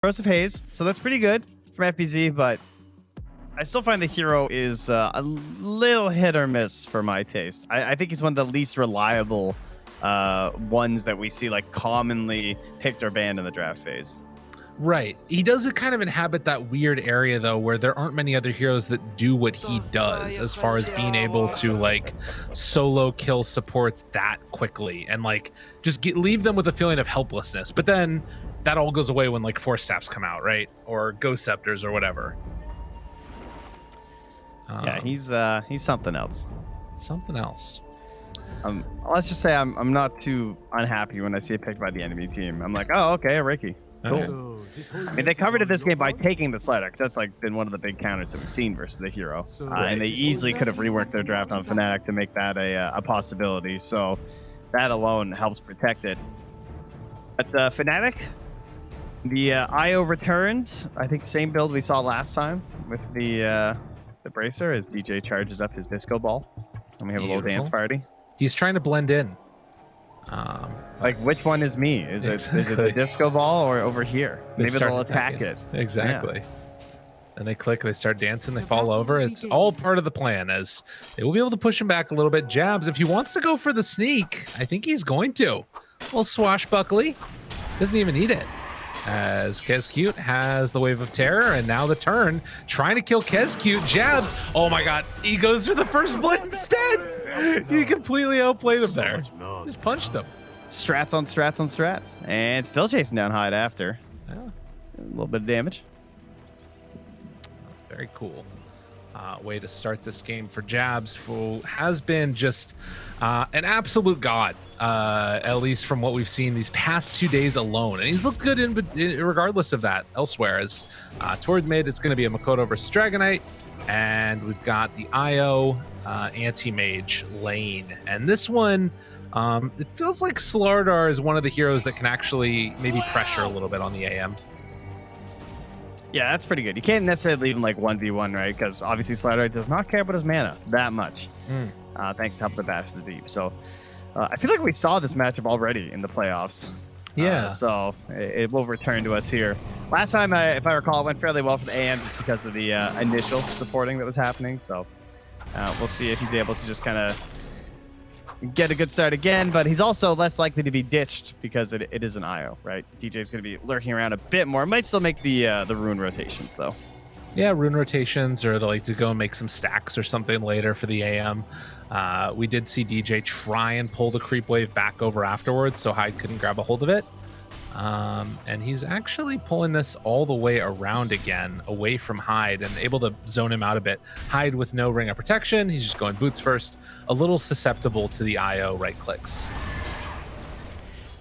Corrosive Haze, so that's pretty good from FBZ, but I still find the hero is a little hit or miss for my taste. I think he's one of the least reliable ones that we see like commonly picked or banned in the draft phase. Right. He does kind of inhabit that weird area though, where there aren't many other heroes that do what he does as far as being able to like solo kill supports that quickly and like just leave them with a feeling of helplessness. But then that all goes away when like Force Staffs come out, right? Or Ghost Scepters or whatever. Yeah, he's something else. Something else. Let's just say I'm not too unhappy when I see it picked by the enemy team. I'm like, oh, okay, a Ricky. Cool. I mean, they covered it this game by taking the slider, because that's like been one of the big counters that we've seen versus the hero. And they easily could have reworked their draft on Fnatic to make that a possibility. So that alone helps protect it. But Fnatic, the IO returns. I think same build we saw last time with the bracer as DJ charges up his disco ball. And we have a little dance party. He's trying to blend in. Like, which one is me? Is it the disco ball or over here? Maybe they'll attack it. Exactly. And they click, they start dancing, they fall over. It's all part of the plan, as they will be able to push him back a little bit. Jabs, if he wants to go for the sneak, I think he's going to. A little swashbuckly. Doesn't even need it. As Kescute has the Wave of Terror, and now the turn. Trying to kill Kescute. Jabs. Oh my god. He goes for the first blitz instead. He completely outplayed him there. Just punched him. Strats on strats on strats. And still chasing down Hyde after. Yeah. A little bit of damage. Very cool. Way to start this game for Jabs, who has been just an absolute god, at least from what we've seen these past 2 days alone. And he's looked good regardless of that elsewhere. As toward mid, it's going to be a Makoto versus Dragonite. And we've got the IO anti-mage lane. And this one, it feels like Slardar is one of the heroes that can actually maybe pressure a little bit on the AM. Yeah, that's pretty good. You can't necessarily leave him like 1v1, right? Because obviously Slardar does not care about his mana that much. Thanks to Help the Bash the Deep. So I feel like we saw this matchup already in the playoffs. Yeah. So it will return to us here. Last time, if I recall, it went fairly well for the AM just because of the initial supporting that was happening. So we'll see if he's able to just kind of get a good start again, but he's also less likely to be ditched because it is an IO, right? DJ's going to be lurking around a bit more. Might still make the rune rotations, though. Yeah, rune rotations, or to like to go and make some stacks or something later for the AM. We did see DJ try and pull the creep wave back over afterwards, so Hyde couldn't grab a hold of it. And he's actually pulling this all the way around again, away from Hyde, and able to zone him out a bit. Hyde with no ring of protection. He's just going boots first, a little susceptible to the IO right clicks.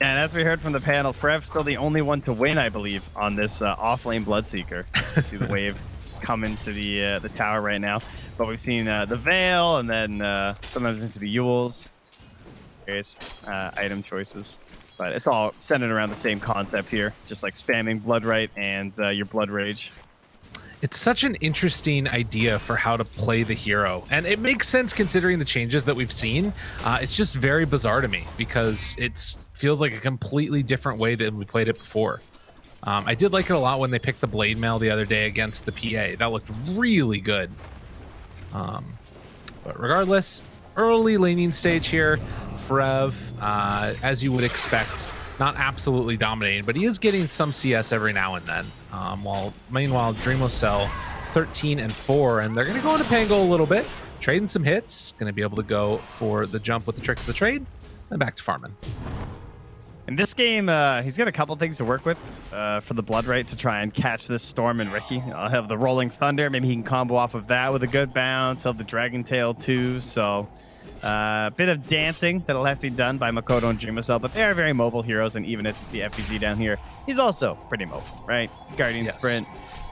And as we heard from the panel, Frev's still the only one to win, I believe, on this off-lane Bloodseeker. You see the wave coming to the tower right now. But we've seen the Veil, and then sometimes into the Yules. Various item choices. But it's all centered around the same concept here, just like spamming Bloodright and your Blood Rage. It's such an interesting idea for how to play the hero, and it makes sense considering the changes that we've seen. It's just very bizarre to me because it feels like a completely different way than we played it before. I did like it a lot when they picked the Blade Mail the other day against the PA. That looked really good. But regardless, early laning stage here. Frev, as you would expect, not absolutely dominating, but he is getting some CS every now and then. Meanwhile, Dreamocell 13-4, and they're going to go into Pango a little bit, trading some hits, going to be able to go for the jump with the tricks of the trade, and back to farming. In this game, he's got a couple things to work with for the Bloodright to try and catch this Storm and Ricky. I'll have the Rolling Thunder. Maybe he can combo off of that with a good bounce. He'll have the Dragon Tail too, so... A bit of dancing that'll have to be done by Makoto and Dreamocell, but they are very mobile heroes, and even as you see FBZ down here, he's also pretty mobile, right? Guardian Sprint.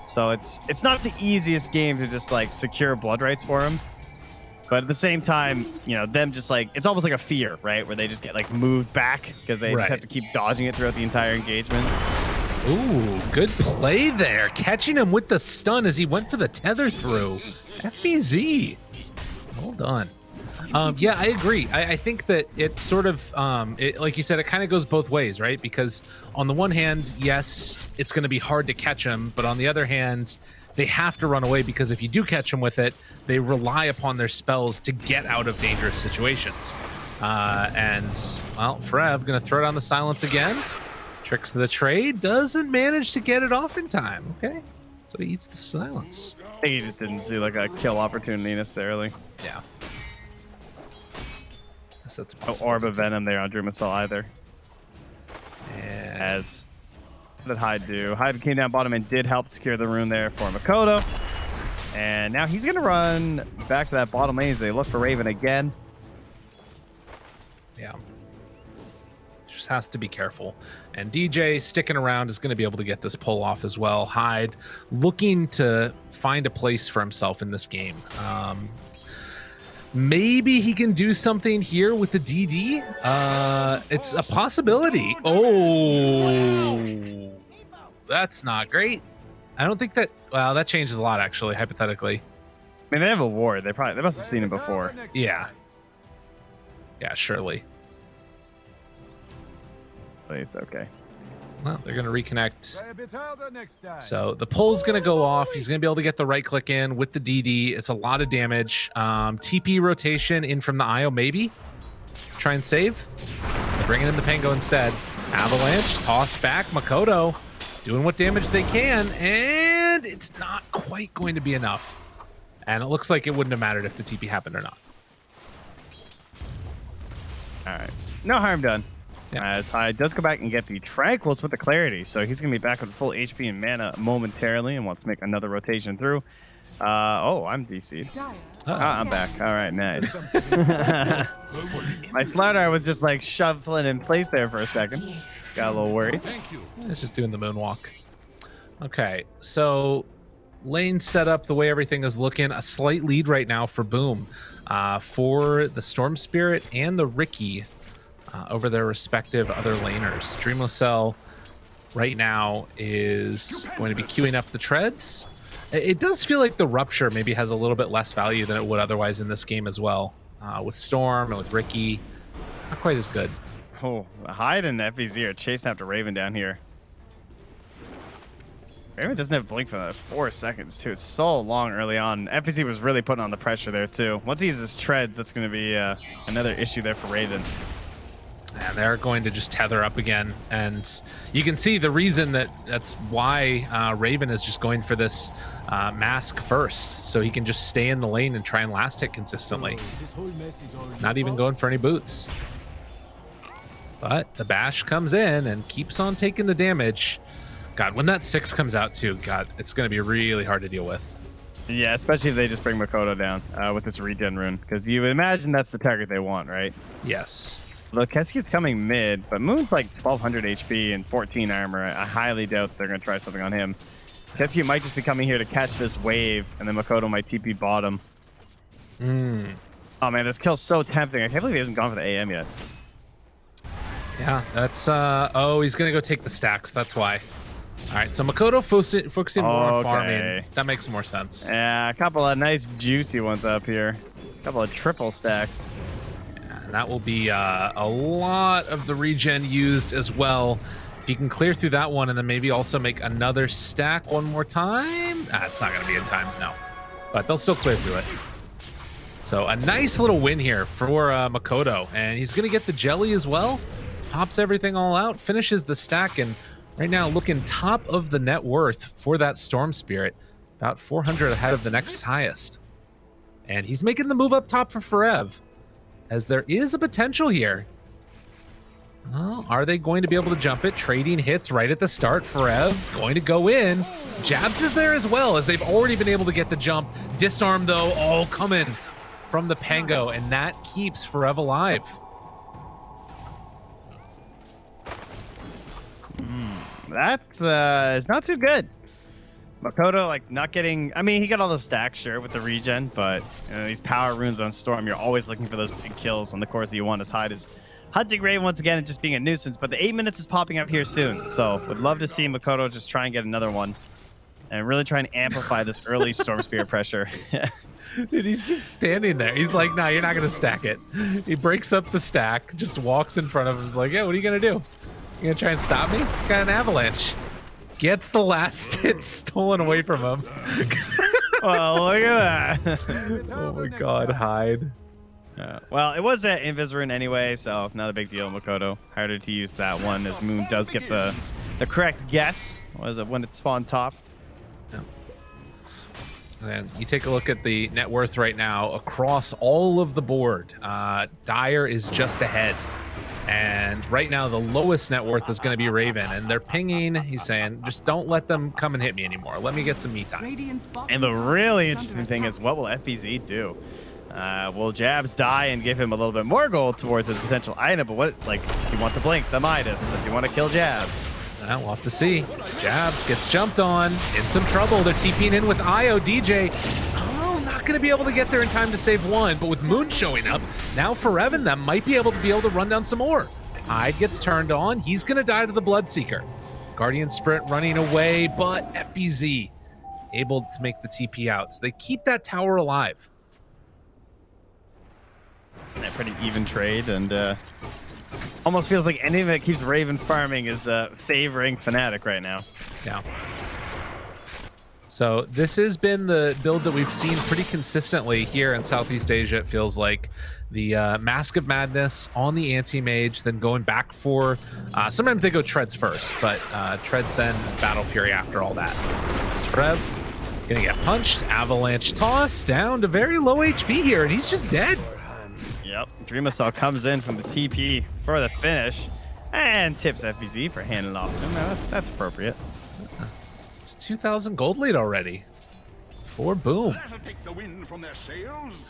So it's not the easiest game to just like secure blood rights for him. But at the same time, you know, them just like, it's almost like a fear, right? Where they just get like moved back because they just have to keep dodging it throughout the entire engagement. Ooh, good play there. Catching him with the stun as he went for the tether through. FBZ. Well done. Yeah, I agree. I think that it sort of, like you said, it kind of goes both ways, right? Because on the one hand, yes, it's going to be hard to catch them, but on the other hand, they have to run away because if you do catch them with it, they rely upon their spells to get out of dangerous situations. And, well, Frev going to throw down the silence again. Tricks to the trade, doesn't manage to get it off in time. Okay, so he eats the silence. I think he just didn't see like a kill opportunity necessarily. Yeah. Guess that's No Orb of Venom there on Dream Assault either. And As what did Hyde do? Hyde came down bottom and did help secure the rune there for Makoto. And now he's going to run back to that bottom lane as they look for Raven again. yeah. Just has to be careful. And DJ sticking around is going to be able to get this pull off as well. Hyde looking to find a place for himself in this game. Maybe he can do something here with the DD. It's a possibility. Oh, that's not great. I don't think that, well, that changes a lot actually, hypothetically. I mean, they have a ward. They must have seen it before. Yeah. Yeah, surely. But it's okay. Well, they're going to reconnect. So the pull's going to go off. He's going to be able to get the right click in with the DD. It's a lot of damage. TP rotation in from the IO, maybe. Try and save. They're bringing in the Pango instead. Avalanche, toss back. Makoto doing what damage they can. And it's not quite going to be enough. And it looks like it wouldn't have mattered if the TP happened or not. All right. No harm done. Yeah. As Hyde does go back and get the Tranquils with the Clarity. So he's going to be back with full HP and mana momentarily and wants to make another rotation through. Oh, I'm DC'd. I'm back. All right, nice. My Slardar was just like shuffling in place there for a second. Got a little worried. It's just doing the moonwalk. Okay, so lane setup, the way everything is looking, a slight lead right now for Boom. For the Storm Spirit and the Riki. Over their respective other laners. Dreamocell right now is going to be queuing up the treads. It does feel like the Rupture maybe has a little bit less value than it would otherwise in this game as well. With Storm and with Riki, not quite as good. Oh, Hyde and FBZ are chasing after Raven down here. Raven doesn't have Blink for 4 seconds, too. It's so long early on. FBZ was really putting on the pressure there, too. Once he uses treads, that's going to be another issue there for Raven. And they're going to just tether up again. And you can see the reason that's why Raven is just going for this mask first. So he can just stay in the lane and try and last hit consistently. Not even going for any boots. But the bash comes in and keeps on taking the damage. God, when that 6 comes out too, God, it's going to be really hard to deal with. Yeah, especially if they just bring Makoto down with this regen rune. Because you imagine that's the target they want, right? Yes. Look, Keski's coming mid, but Moon's like 1200 HP and 14 armor. I highly doubt they're going to try something on him. Keski might just be coming here to catch this wave, and then Makoto might TP bottom. Oh man, this kill's so tempting. I can't believe he hasn't gone for the AM yet. Yeah, that's... oh, he's going to go take the stacks. That's why. All right, so Makoto focusing more on farming. That makes more sense. Yeah, a couple of nice juicy ones up here. A couple of triple stacks. And that will be a lot of the regen used as well. If you can clear through that one and then maybe also make another stack one more time. It's not going to be in time, no. But they'll still clear through it. So a nice little win here for Makoto. And he's going to get the jelly as well. Pops everything all out, finishes the stack, and right now looking top of the net worth for that Storm Spirit. About 400 ahead of the next highest. And he's making the move up top for Forev. As there is a potential here. Well, are they going to be able to jump it? Trading hits right at the start. Forev going to go in. Jabs is there as well, as they've already been able to get the jump. Disarm, though, all coming from the Pango, and that keeps Forev alive. That is not too good. Makoto, like, not getting... I mean, he got all those stacks, sure, with the regen, but you know, these power runes on Storm, you're always looking for those big kills on the course that you want. As Hyde is hunting Raven once again and just being a nuisance, but the 8 minutes is popping up here soon, so would love to see Makoto just try and get another one. and really try and amplify this early Storm Spirit pressure. Dude, he's just standing there. He's like, no, you're not going to stack it. He breaks up the stack, just walks in front of him. He's like, yeah, what are you going to do? You going to try and stop me? Got an avalanche. Gets the last hit stolen away from him. Well, look at that. Oh my god, hide. Well, it was at Invisrune anyway, so not a big deal. Makoto harder to use that one, as Moon does get the correct guess. Was it when it spawned top? Yeah. And you take a look at the net worth right now across all of the board. Dire is just ahead. And right now, the lowest net worth is going to be Raven. And they're pinging. He's saying, just don't let them come and hit me anymore. Let me get some me time. And the really interesting thing is, what will FBZ do? Will Jabs die and give him a little bit more gold towards his potential item? But what, like, does he want the blink, the Midas? Does he want to kill Jabs? Well, we'll have to see. Jabs gets jumped on. In some trouble. They're TPing in with IO. DJ. Oh, not going to be able to get there in time to save one. But with Moon showing up, now Forever them might be able to run down some more. Hyde gets turned on. He's going to die to the Bloodseeker. Guardian Sprint running away, but FBZ able to make the TP out. So they keep that tower alive. Yeah, pretty even trade, and almost feels like anything that keeps Raven farming is favoring Fnatic right now. Yeah. So this has been the build that we've seen pretty consistently here in Southeast Asia. It feels like the Mask of Madness on the anti-mage, then going back for sometimes they go Treads first, but Treads then Battle Fury after all that. Sprev gonna get punched. Avalanche toss down to very low HP here, and he's just dead. Yep, Dreamosol comes in from the TP for the finish and tips FBZ for handing off to him. Now that's appropriate. It's a 2,000 gold lead already for Boom.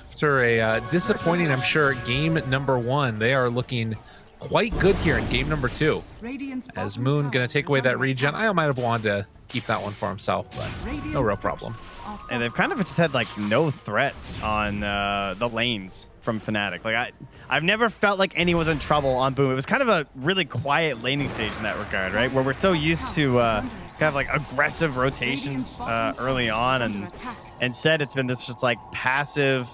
After a disappointing, I'm sure, game number one, they are looking quite good here in game number two. As Moon gonna take away that regen. I might have wanted to keep that one for himself, but no real problem. And they've kind of just had like no threat on the lanes from Fnatic. Like I've never felt like anyone's in trouble on Boom. It was kind of a really quiet laning stage in that regard, right? Where we're so used to kind of like aggressive rotations early on, and instead it's been this just like passive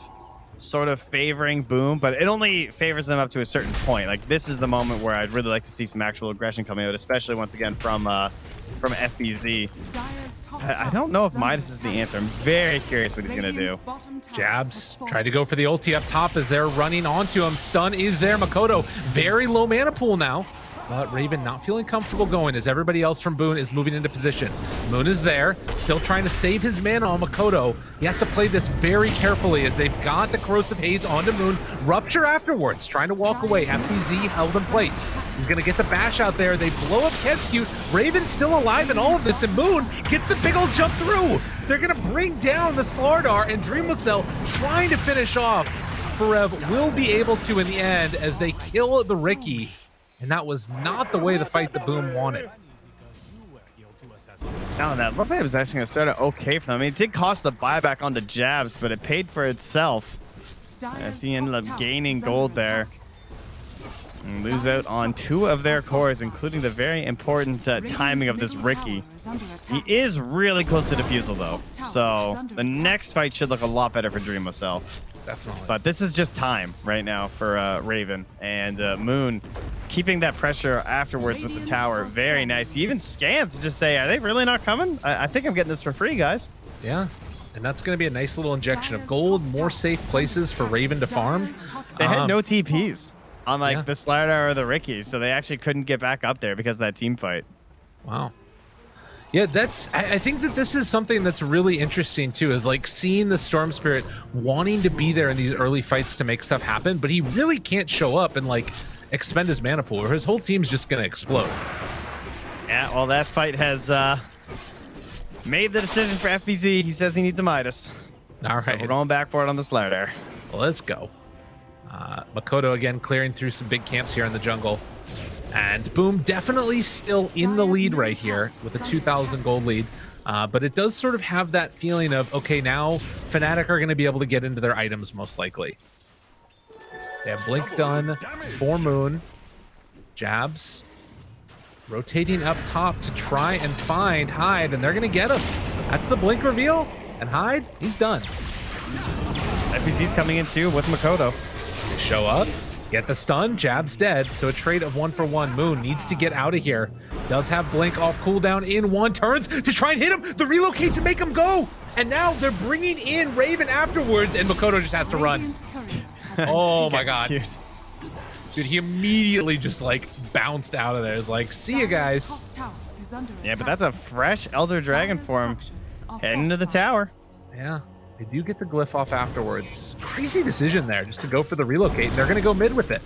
sort of favoring Boom, but it only favors them up to a certain point. Like this is the moment where I'd really like to see some actual aggression coming out, especially once again from FBZ. I don't know if Midas is the answer. I'm very curious what he's going to do. Jabs tried to go for the ulti up top as they're running onto him. Stun is there. Makoto, very low mana pool now. But Raven not feeling comfortable going as everybody else from Boone is moving into position. Moon is there, still trying to save his mana on Makoto. He has to play this very carefully as they've got the Corrosive Haze onto Moon. Rupture afterwards, trying to walk away. FBZ held in place. He's going to get the bash out there. They blow up Kescute. Raven's still alive in all of this, and Moon gets the big old jump through. They're going to bring down the Slardar, and Dreamosel trying to finish off. Forev will be able to in the end as they kill the Riki. And that was not the way to fight the Boom wanted. No, that looks like it was actually going to start out okay for them. I mean, it did cost the buyback on the Jabs, but it paid for itself. As he ended up gaining gold there. And lose out on 2 of their cores, including the very important timing of this Riki. He is really close to defusal, though. So the next fight should look a lot better for Dreamosel. Definitely. But this is just time right now for Raven. And Moon keeping that pressure afterwards with the tower. Very nice. He even scans to just say, are they really not coming? I think I'm getting this for free, guys. Yeah. And that's going to be a nice little injection of gold. More safe places for Raven to farm. They had no TPs on like the Slardar or the Riki. So they actually couldn't get back up there because of that team fight. Wow. Yeah, I think that this is something that's really interesting too, is like seeing the Storm Spirit wanting to be there in these early fights to make stuff happen, but he really can't show up and like expend his mana pool or his whole team's just going to explode. Yeah, well, that fight has made the decision for FBZ. He says he needs a Midas. All right. So we're going back for it on the Slardar. Well, let's go. Makoto again clearing through some big camps here in the jungle. And Boom definitely still in the lead right here with a 2,000 gold lead. But it does sort of have that feeling of, okay, now Fnatic are going to be able to get into their items most likely. They have Blink done for Moon. Jabs rotating up top to try and find Hyde, and they're going to get him. That's the blink reveal, and Hyde, he's done. FPZ's coming in too with Makoto. They show up, get the stun, Jab's dead, so a trade of 1-for-1. Moon needs to get out of here. Does have blink off cooldown in 1, turns to try and hit him, the relocate to make him go, and now they're bringing in Raven afterwards, and Makoto just has to run. Oh my god. Cute. Dude, he immediately just like bounced out of there. It's like, see you guys. Yeah, but that's a fresh Elder Dragon form heading to the tower. Yeah, they do get the glyph off afterwards. Crazy decision there, just to go for the relocate. They're gonna go mid with it.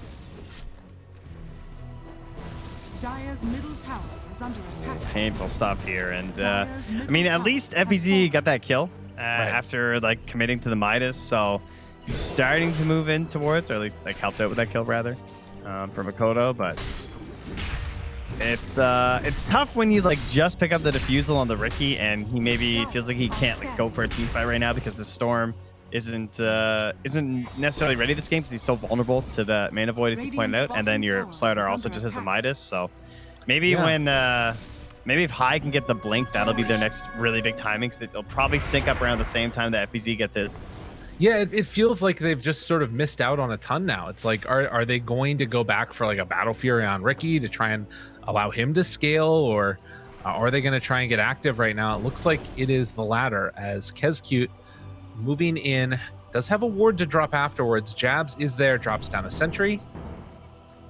Dire's middle tower is under attack. Painful stuff here, and I mean, at least FPZ got that kill after like committing to the Midas, so he's starting to move in towards, or at least like helped out with that kill rather, for Makoto. But it's tough when you like just pick up the defusal on the Ricky, and he maybe feels like he can't like go for a team fight right now because the Storm isn't necessarily ready this game because he's so vulnerable to the mana void, as you pointed out, and then your Slardar also just has a Midas. So maybe maybe if High can get the blink, that'll be their next really big timing, because it'll probably sync up around the same time that FPZ gets his. Yeah, it feels like they've just sort of missed out on a ton now. It's like, are they going to go back for like a Battle Fury on Ricky to try and allow him to scale, or are they going to try and get active right now? It looks like it is the latter, as Kezcute moving in, does have a ward to drop afterwards. Jabs is there, drops down a sentry,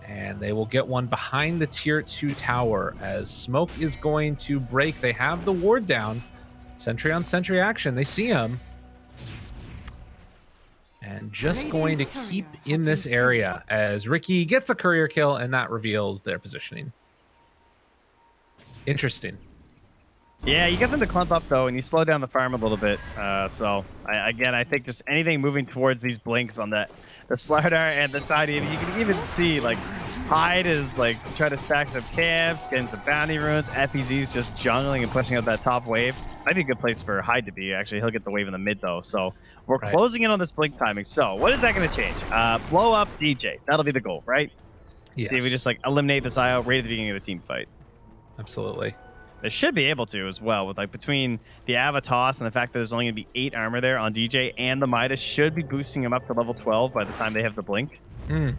and they will get one behind the tier 2 tower as smoke is going to break. They have the ward down. Sentry on sentry action. They see him. And just going to keep in this area as Ricky gets the courier kill, and that reveals their positioning. Interesting. Yeah, you get them to clump up though, and you slow down the farm a little bit. So again, I think just anything moving towards these blinks on the Slardar and the side, you can even see like Hyde is like trying to stack some camps, getting some bounty runes. FPZ's just jungling and pushing out that top wave. Might be a good place for Hyde to be. Actually, he'll get the wave in the mid though. So we're closing in on this blink timing. So what is that going to change? Blow up DJ. That'll be the goal, right? Yes. See if we just like eliminate this IO right at the beginning of the team fight. Absolutely. They should be able to as well, with like between the Avatos and the fact that there's only going to be 8 armor there on DJ, and the Midas should be boosting him up to level 12 by the time they have the blink. Mm.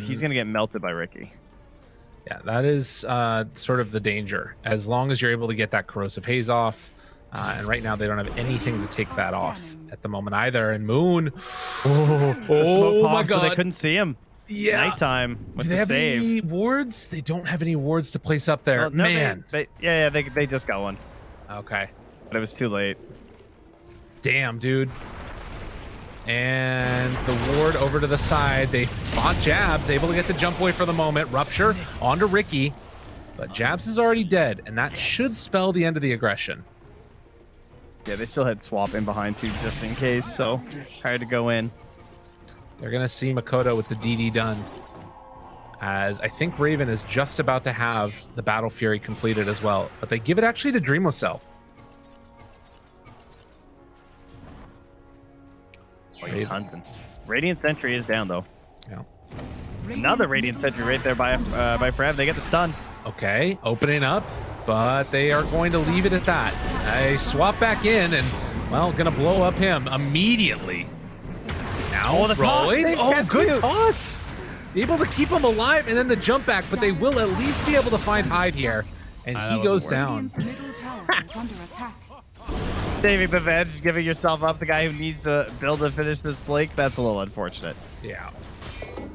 He's going to get melted by Ricky. Yeah, that is sort of the danger. As long as you're able to get that corrosive haze off, and right now they don't have anything to take that off at the moment either. And Moon, oh my god, they couldn't see him. Yeah, nighttime with do they the have save. any wards? They don't have any wards to place up there. Well, no, man. They just got one. Okay, but it was too late. Damn, dude. And the ward over to the side. They fought Jabs, able to get the jump away for the moment. Rupture onto Ricky, but Jabs is already dead, and that should spell the end of the aggression. Yeah, they still had swap in behind too, just in case, so hard to go in. They're going to see Makoto with the DD done, as I think Raven is just about to have the Battle Fury completed as well, but they give it actually to Dreamocell. Oh, he's hunting. Radiant Sentry is down though. Yeah. Another Radiant Sentry right there by Frav. They get the stun. Okay, opening up, but they are going to leave it at that. They swap back in and, well, going to blow up him immediately. Now rolling. Oh, good toss. Able to keep him alive, and then the jump back, but they will at least be able to find Hyde here. And he goes down. Saving the veg, giving yourself up, the guy who needs to build to finish this blink. That's a little unfortunate. Yeah.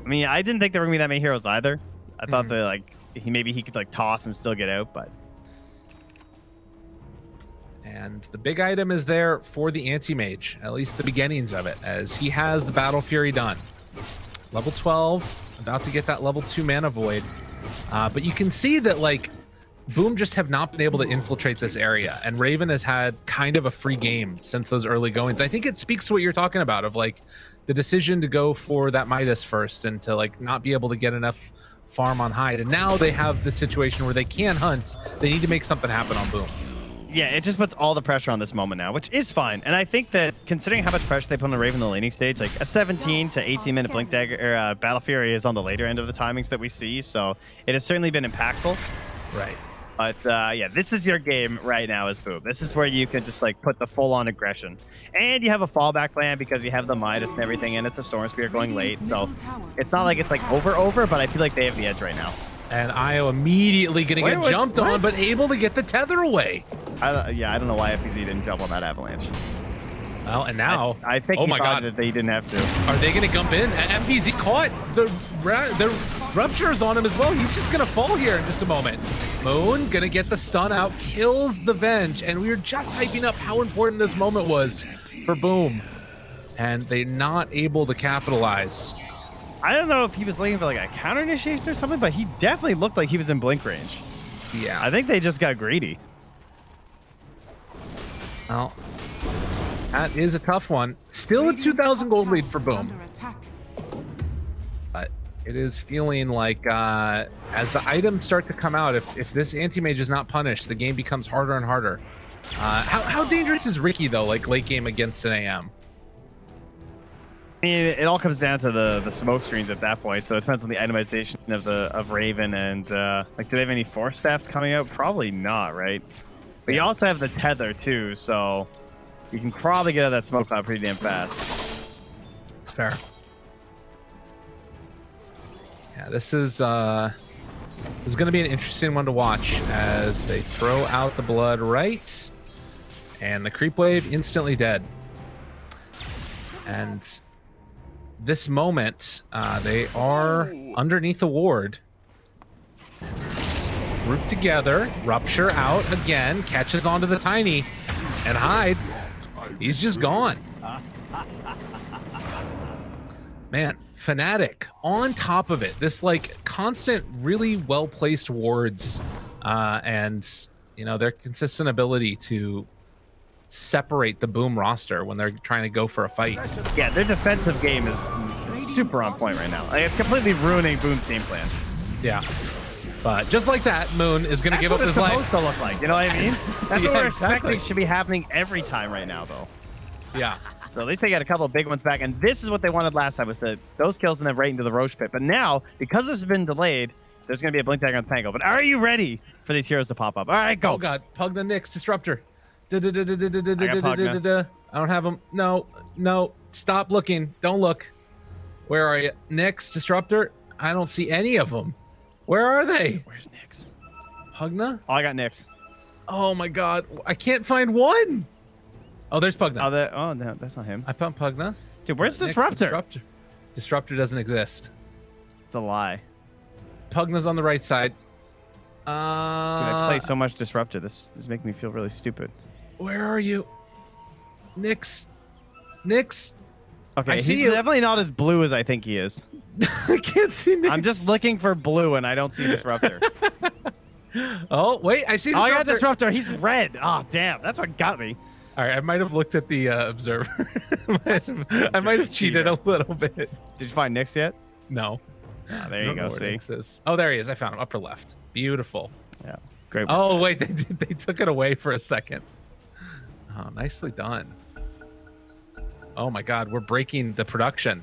I mean, I didn't think there were going to be that many heroes either. I thought that like maybe he could like toss and still get out, but. And the big item is there for the anti-mage, at least the beginnings of it, as he has the Battle Fury done. Level 12, about to get that level 2 mana void. But you can see that like Boom just have not been able to infiltrate this area, and Raven has had kind of a free game since those early goings. I think it speaks to what you're talking about of like the decision to go for that Midas first and to like not be able to get enough farm on Hyde. And now they have the situation where they can hunt. They need to make something happen on Boom. Yeah, it just puts all the pressure on this moment now, which is fine. And I think that considering how much pressure they put on the Raven in the laning stage, like a 17 to 18 minute Blink Dagger or Battle Fury is on the later end of the timings that we see, so it has certainly been impactful. Right. But yeah, this is your game right now as Boom. This is where you can just like put the full-on aggression. And you have a fallback plan because you have the Midas and everything, and it's a Storm Spear going late, so it's not like it's like over, but I feel like they have the edge right now. And Io immediately gonna get jumped on, but able to get the tether away. I don't know why FPZ didn't jump on that avalanche. Well, and now I think oh he my thought god, that they didn't have to. Are they gonna jump in? FPZ caught the ruptures on him as well. He's just gonna fall here in just a moment. Moon gonna get the stun out, kills the Venge, and we were just hyping up how important this moment was for Boom, and they're not able to capitalize. I don't know if he was looking for like a counter initiation or something, but he definitely looked like he was in blink range. Yeah, I think they just got greedy. Well, that is a tough one. Still a 2,000 gold lead for Boom. But it is feeling like as the items start to come out, if this anti-mage is not punished, the game becomes harder and harder. How dangerous is Ricky, though, like late game against an AM? I mean, it all comes down to the smoke screens at that point, so it depends on the itemization of Raven and like, do they have any force staffs coming out? Probably not, right? But you also have the tether too, so you can probably get out of that smoke cloud pretty damn fast. It's fair. Yeah, this is going to be an interesting one to watch as they throw out the blood right, and the creep wave instantly dead. And this moment, they are underneath the ward. Group together, rupture out again, catches onto the Tiny, and Hyde, he's just gone. Man, Fnatic on top of it. This like constant, really well-placed wards, and you know, their consistent ability to separate the Boom roster when they're trying to go for a fight. Yeah, their defensive game is super on point right now. Like, it's completely ruining Boom's game plan. Yeah. But just like that, Moon is going to give up his life. That's what it's supposed to look like. You know what I mean? That's Yeah, what we're exactly. expecting should be happening every time right now, though. Yeah. So at least they got a couple of big ones back, and this is what they wanted last time, was those kills and then right into the Roach Pit. But now, because this has been delayed, there's going to be a Blink Dagger on the Pango. But are you ready for these heroes to pop up? All right, go. Oh god, Pugna Nyx, Disruptor. I Pugna. don't have him. No, stop looking. Don't look. Where are you? Nyx, Disruptor? I don't see any of them. Where are they? Where's Nyx? Pugna? Oh, I got Nyx. Oh my god, I can't find one. Oh, there's Pugna. Oh, no, that's not him. I found Pugna. Dude, where's Nyx, Disruptor? Disruptor doesn't exist. It's a lie. Pugna's on the right side. Dude, I play so much Disruptor. This is making me feel really stupid. Where are you? Nyx. Okay, I see he's you. definitely not as blue as I think he is. I can't see Nyx. I'm just looking for blue and I don't see Disruptor. Oh, wait, I see Oh, I Disruptor. got Disruptor. He's red. Oh, damn. That's what got me. All right, I might have looked at the observer. I might have cheated a little bit. Did you find Nyx yet? No. Oh, there you go. See? Oh, there he is. I found him. Upper left. Beautiful. Yeah. Great. Oh, wait. They took it away for a second. Oh, nicely done. Oh, my God. We're breaking the production.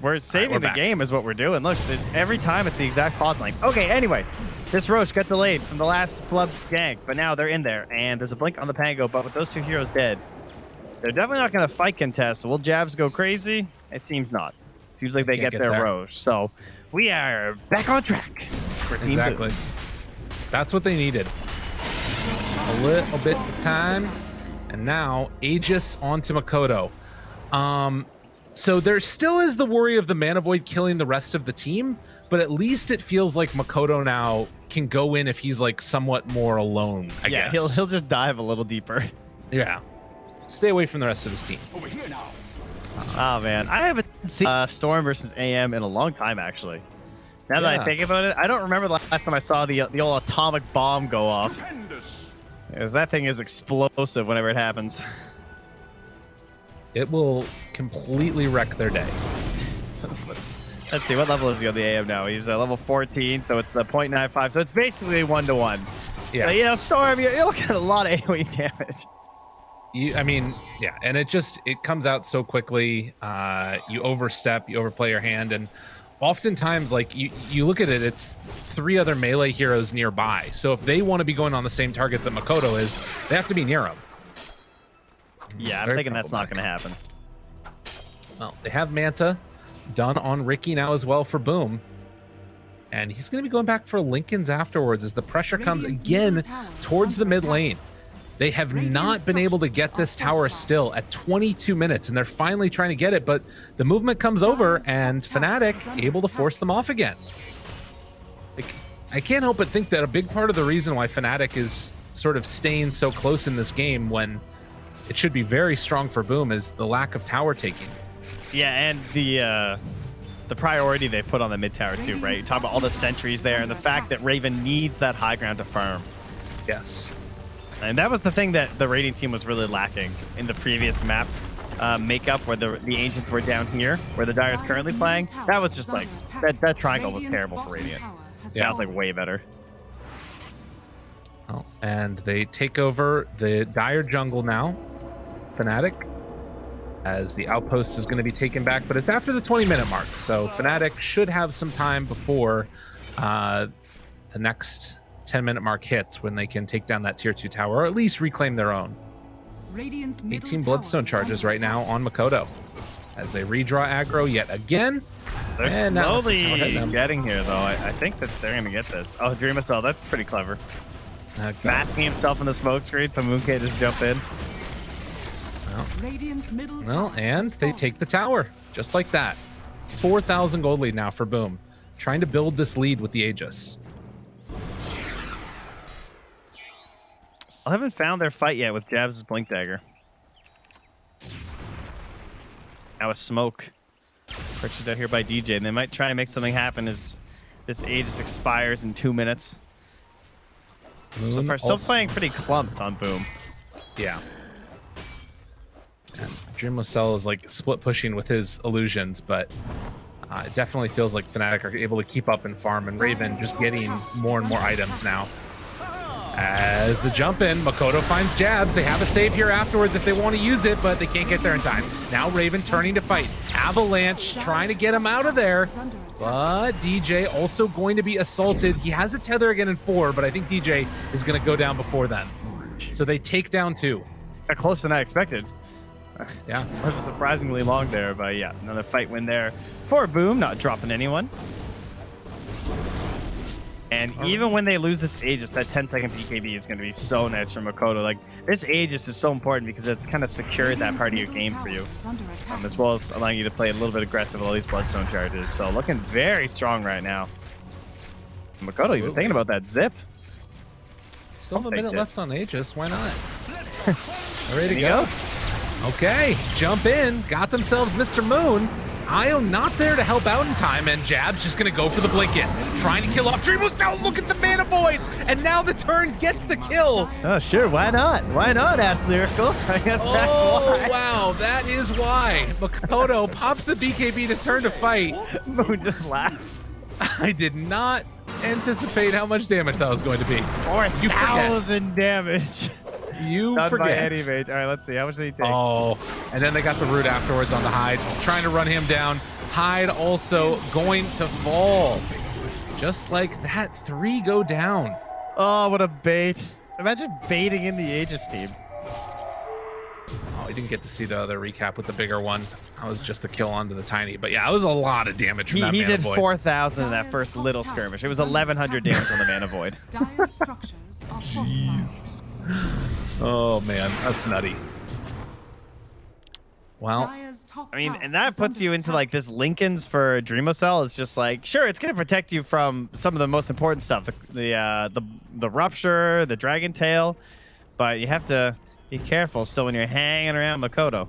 We're saving we're the back. game is what we're doing. Look, every time it's the exact pause length. Okay, anyway. This Roche got delayed from the last Flub gank, but now they're in there, and there's a blink on the Pango, but with those two heroes dead, they're definitely not going to fight contest. Will Jabs go crazy? It seems not. It seems like they get their Roche. So we are back on track. Exactly. That's what they needed. A little bit of time, and now Aegis onto Makoto. So there still is the worry of the Mana Void killing the rest of the team, but at least it feels like Makoto now can go in if he's like somewhat more alone, I guess. He'll just dive a little deeper. Yeah. Stay away from the rest of his team. Over here now. Oh, man. I haven't seen Storm versus AM in a long time, actually. Now that I think about it, I don't remember the last time I saw the old atomic bomb go off. Stupendous. Because that thing is explosive whenever it happens. It will completely wreck their day. Let's see, what level is he on the AM now? He's level 14, so it's the 0.95. So it's basically 1-to-1. Yeah. So, you know, Storm, you're looking at a lot of AoE damage. I mean, yeah, and it comes out so quickly. You overstep, you overplay your hand, and oftentimes, like you look at it, it's 3 other melee heroes nearby. So if they want to be going on the same target that Makoto is, they have to be near him. Yeah, I'm Very thinking that's not going to happen. Well, they have Manta done on Ricky now as well for Boom. And he's going to be going back for Lincoln's afterwards as the pressure comes again towards the mid lane. They have not been able to get this tower still at 22 minutes, and they're finally trying to get it, but the movement comes over, and Fnatic able to force them off again. I can't help but think that a big part of the reason why Fnatic is sort of staying so close in this game when it should be very strong for Boom is the lack of tower taking. Yeah, and the priority they put on the mid tower too, right? You talk about all the sentries there and the fact that Raven needs that high ground to farm. Yes. And that was the thing that the Radiant team was really lacking in the previous map makeup, where the Ancients were down here, where the Dire is currently playing. That was just like, that triangle was terrible for Radiant. Yeah, it's like way better. Oh, and they take over the Dire jungle now, Fnatic, as the outpost is going to be taken back, but it's after the 20-minute mark, so Fnatic should have some time before the next 10-minute mark hits when they can take down that tier 2 tower, or at least reclaim their own. 18 Bloodstone charges right now on Makoto as they redraw aggro yet again. They're slowly getting here, though. I think that they're going to get this. Oh, Dream of Cell, that's pretty clever. Okay. Masking himself in the smoke screen so Moon can't just jump in. Well, and they take the tower, just like that. 4,000 gold lead now for Boom, trying to build this lead with the Aegis. I haven't found their fight yet with Jabs' Blink Dagger. Now a smoke. Purchased out here by DJ, and they might try to make something happen as this Aegis expires in 2 minutes. So far, still playing pretty clumped on Boom. Yeah. And Dream Cell is like split pushing with his illusions, but it definitely feels like Fnatic are able to keep up and farm, and Raven just getting more and more items now. As the jump in, Makoto finds Jabs. They have a save here afterwards if they want to use it, but they can't get there in time. Now Raven turning to fight. Avalanche trying to get him out of there, but DJ also going to be assaulted. He has a tether again in 4, but I think DJ is going to go down before then. So they take down 2. Closer than I expected. Yeah. It was surprisingly long there, but yeah, another fight win there for Boom, not dropping anyone. And even when they lose this Aegis, that 10-second BKB is going to be so nice for Makoto. Like, this Aegis is so important because it's kind of secured that part of your game for you, as well as allowing you to play a little bit aggressive with all these Bloodstone charges. So looking very strong right now. Makoto, you've been thinking about that zip. Still have a minute left on Aegis. Why not? Ready to go? Okay, jump in. Got themselves Mr. Moon. Io not there to help out in time, and Jab's just going to go for the blink in. Trying to kill off Dream of Cell. Look at the Mana Void. And now the turn gets the kill. Oh, sure. Why not? Why not, Ask Lyrical? I guess that's why. Wow. That is why. Makoto pops the BKB to turn to fight. Moon just laughs. I did not anticipate how much damage that was going to be. 4,000 damage. You Done forget. By any mage. All right, let's see. How much did he take? Oh, and then they got the root afterwards on the Hyde, trying to run him down. Hyde also going to fall. Just like that, 3 go down. Oh, what a bait. Imagine baiting in the Aegis team. Oh, I didn't get to see the other recap with the bigger one. That was just the kill onto the tiny. But yeah, it was a lot of damage from that Mana Void. He did 4,000 in that first little skirmish. It was 1,100 damage on the Mana Void. Jeez. Oh man, that's nutty. Well, I mean, and that puts you into like this Lincoln's for Dreamocell. It's just like, sure, it's gonna protect you from some of the most important stuff, the rupture, the dragon tail, but you have to be careful still when you're hanging around Makoto.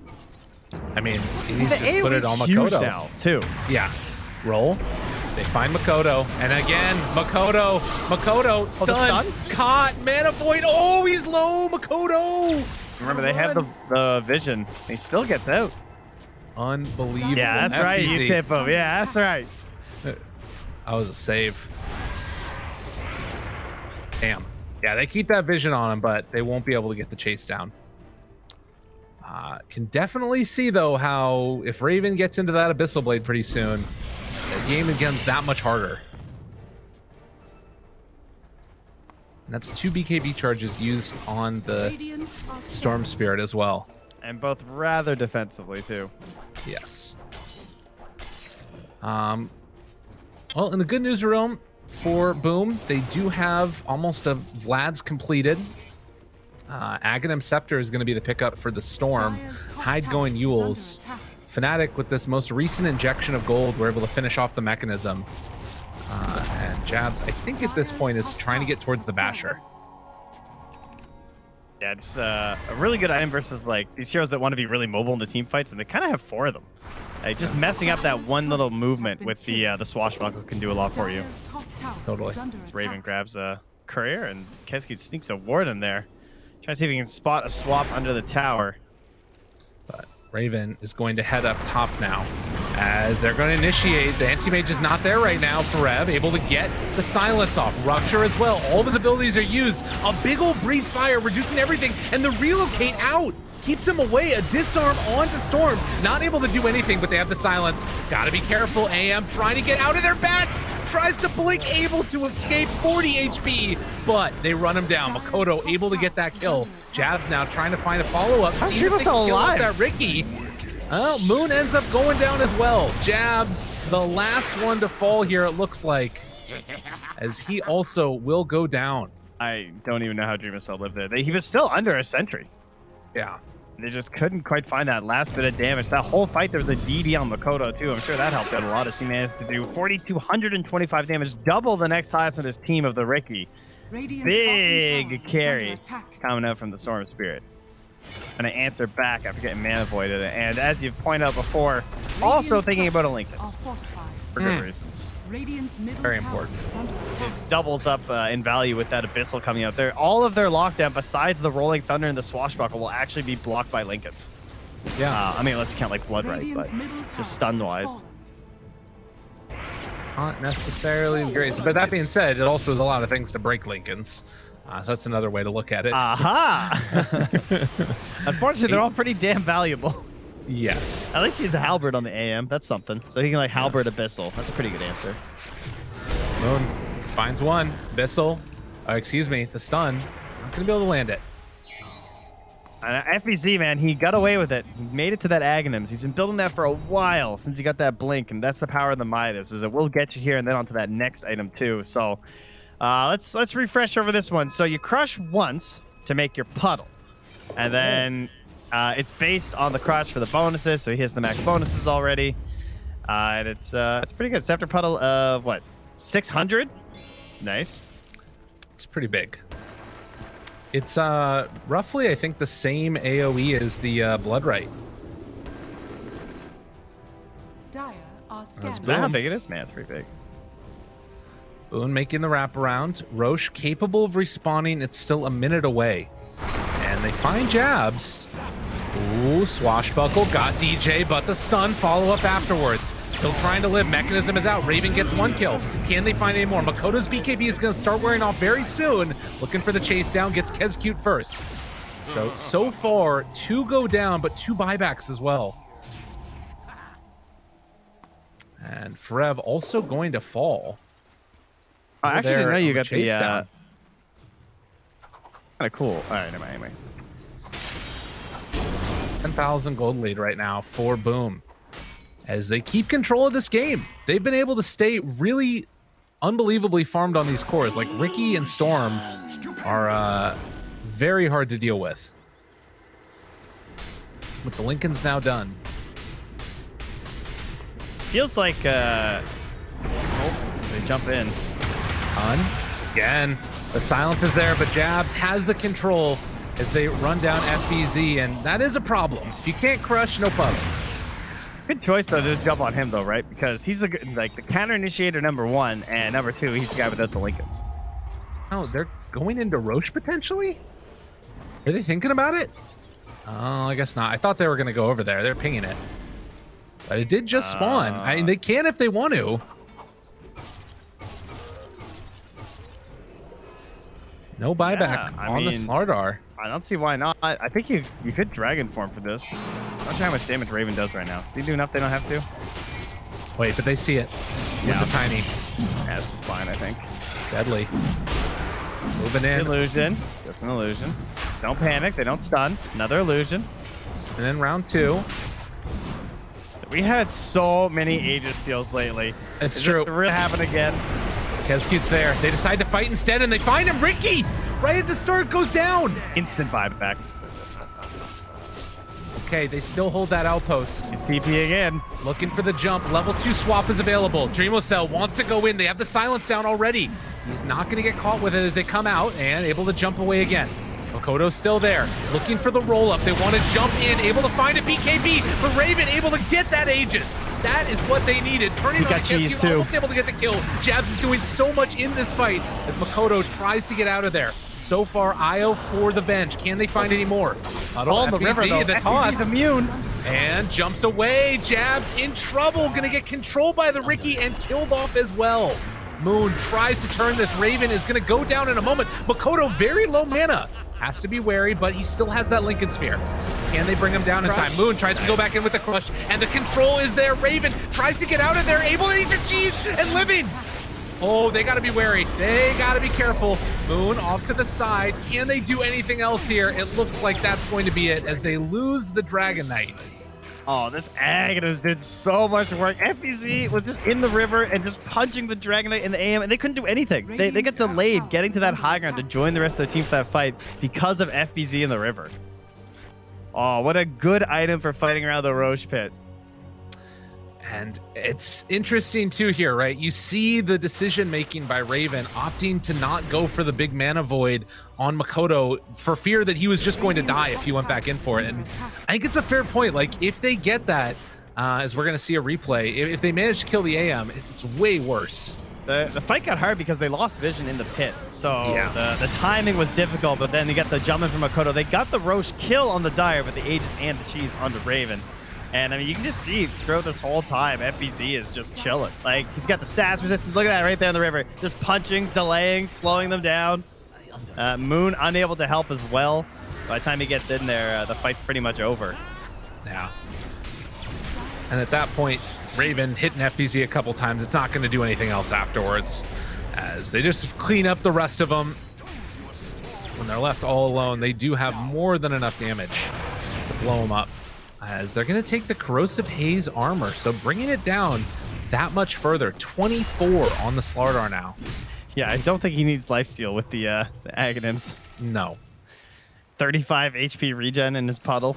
I mean, you just put it on Makoto now too. Yeah, roll. They find Makoto, and again, Makoto, stun, caught, Mana Void. Oh, he's low, Makoto. Remember, they have the vision. He still gets out. Unbelievable. Yeah, that's right. You tip him. Yeah, that's right. That was a save. Damn. Yeah, they keep that vision on him, but they won't be able to get the chase down. Can definitely see, though, how if Raven gets into that Abyssal Blade pretty soon, the game becomes that much harder. And that's 2 BKB charges used on the Radiant are Storm Spirit as well. And both rather defensively, too. Yes. Well, in the good news realm for Boom, they do have almost a Vlad's completed. Aghanim Scepter is going to be the pickup for the Storm. Dire's top Hyde tower going is Yules. under attack. Fnatic, with this most recent injection of gold, were able to finish off the mechanism. And Jabs, I think at this point, is trying to get towards the Basher. Yeah, it's a really good item versus like these heroes that want to be really mobile in the team fights, and they kind of have 4 of them. Just messing up that one little movement with the swashbuckle can do a lot for you. Dire's top tower Totally. is under Raven attack. grabs a courier, and Kesky sneaks a ward in there. Try to see if he can spot a swap under the tower. But Raven is going to head up top now as they're going to initiate. The anti-mage is not there right now. Forev able to get the silence off. Rupture as well. All of his abilities are used. A big old breathe fire, reducing everything, and the relocate out keeps him away. A disarm onto Storm. Not able to do anything, but they have the silence. Gotta be careful. AM trying to get out of their backs. Tries to blink, able to escape. 40 HP, but they run him down. Makoto able to get that kill. Jabs now trying to find a follow-up. See if they can kill off that Ricky. Oh, Moon ends up going down as well. Jabs, the last one to fall here, it looks like, as he also will go down. I don't even know how Dreamer Cell lived there. He was still under a sentry. Yeah. They just couldn't quite find that last bit of damage. That whole fight, there was a DD on Makoto, too. I'm sure that helped out a lot as he managed to do 4,225 damage, double the next highest on his team of the Ricky. Radiant's Big bottom tower is carry under attack. coming out from the Storm Spirit. And I answer back after getting mana voided. And as you've pointed out before, also Radiant's thinking about a structures Linken's are fortified. for good reasons. Radiant's middle Very tower important. is under attack. Doubles up in value with that Abyssal coming out there. All of their lockdown, besides the Rolling Thunder and the Swashbuckle, will actually be blocked by Linken's. Yeah. I mean, unless you count like Blood Right, Radiant's but middle tower just stun-wise. has fallen. Not necessarily great. But that being said, it also is a lot of things to break Lincoln's. So that's another way to look at it. Aha! Unfortunately, they're all pretty damn valuable. Yes. At least he's a halberd on the AM. That's something. So he can like halberd Abyssal. That's a pretty good answer. Moon finds one. Bissell. Excuse me. The stun. Not going to be able to land it. FBZ, man, he got away with it. He made it to that Aghanims. He's been building that for a while since he got that blink, and that's the power of the Midas, is it will get you here and then onto that next item too. So let's refresh over this one. So you crush once to make your puddle, and then it's based on the crush for the bonuses. So he has the max bonuses already, and it's pretty good. Scepter puddle of what, 600? Nice. It's pretty big. It's roughly, I think, the same AoE as the Blood Right. Dire are Is scattered. that how big it is? Man, it's pretty big. Boone making the wraparound. Roche capable of respawning. It's still a minute away. And they find Jabs. Ooh, Swashbuckle got DJ, but the stun follow-up afterwards. Still trying to live. Mechanism is out. Raven gets 1 kill. Can they find any more? Makoto's BKB is going to start wearing off very soon. Looking for the chase down. Gets Kezcute first. So far, 2 go down, but 2 buybacks as well. And Forev also going to fall. I actually didn't know you got the chase down. kind of cool. All right, never mind, anyway. 10,000 gold lead right now for Boom. As they keep control of this game. They've been able to stay really unbelievably farmed on these cores. Like Ricky and Storm are very hard to deal with. With the Lincolns now done. Feels like they jump in. Again, the silence is there, but Jabs has the control as they run down FBZ, and that is a problem. If you can't crush, no problem. Good choice though to just jump on him though, right? Because he's the counter initiator #1, and #2 he's the guy without the Lincolns. Oh, they're going into Roche potentially? Are they thinking about it? Oh, I guess not. I thought they were going to go over there. They're pinging it. But it did just spawn. I mean, they can if they want to. No buyback Yeah, I on the mean, Slardar. I don't see why not. I think you could Dragon Form for this. I'm not sure how much damage Raven does right now. Does he do enough they don't have to? Wait, but they see it. Yeah. With the tiny. Yeah, it's fine, I think. Deadly. Moving in. Illusion. Just an illusion. Don't panic. They don't stun. Another illusion. And then round 2. We had so many Aegis steals lately. It's Is true. it really happen again? Kescute's there. They decide to fight instead, and they find him. Ricky, right at the start, goes down. Instant buyback. Okay, they still hold that outpost. He's TPing in. Looking for the jump. Level 2 swap is available. Dreamocell wants to go in. They have the silence down already. He's not going to get caught with it as they come out and able to jump away again. Makoto's still there, looking for the roll-up. They want to jump in, able to find a BKB, but Raven able to get that Aegis. That is what they needed. Turning on Kescute, almost able to get the kill. Jabs is doing so much in this fight as Makoto tries to get out of there. So far, IO for the bench. Can they find any more? On the river, though. The toss. FBZ's immune. And jumps away. Jabs in trouble. Gonna get controlled by the Ricky and killed off as well. Moon tries to turn this. Raven is gonna go down in a moment. Makoto very low mana. Has to be wary, but he still has that Lincoln Sphere. Can they bring him down in time? Moon tries to go back in with the crush, and the control is there. Raven tries to get out of there, able to eat the cheese and living. Oh, they gotta be wary. They gotta be careful. Moon off to the side. Can they do anything else here? It looks like that's going to be it as they lose the Dragon Knight. Oh, this Aghanim did so much work. FBZ was just in the river and just punching the Dragon Knight in the AM, and they couldn't do anything. They get delayed getting to that high ground to join the rest of their team for that fight because of FBZ in the river. Oh, what a good item for fighting around the Roche pit. And it's interesting too here, right? You see the decision making by Raven opting to not go for the big mana void on Makoto for fear that he was just going to die if he went back in for it. And I think it's a fair point. Like, if they get that, as we're going to see a replay, if they manage to kill the AM, it's way worse. The fight got hard because they lost vision in the pit. So yeah. the timing was difficult, but then they got the jumping from Makoto. They got the Roche kill on the Dire, but the Aegis and the Cheese onto Raven. And I mean, you can just see throughout this whole time, FBZ is just chilling. Like, he's got the stats resistance. Look at that right there in the river. Just punching, delaying, slowing them down. Moon unable to help as well. By the time he gets in there, the fight's pretty much over. Yeah. And at that point, Raven hitting FBZ a couple times. It's not going to do anything else afterwards, as they just clean up the rest of them. When they're left all alone, they do have more than enough damage to blow them up, as they're going to take the Corrosive Haze armor, so bringing it down that much further. 24 on the Slardar now. Yeah, I don't think he needs lifesteal with the Aghanims. No. 35 HP regen in his puddle.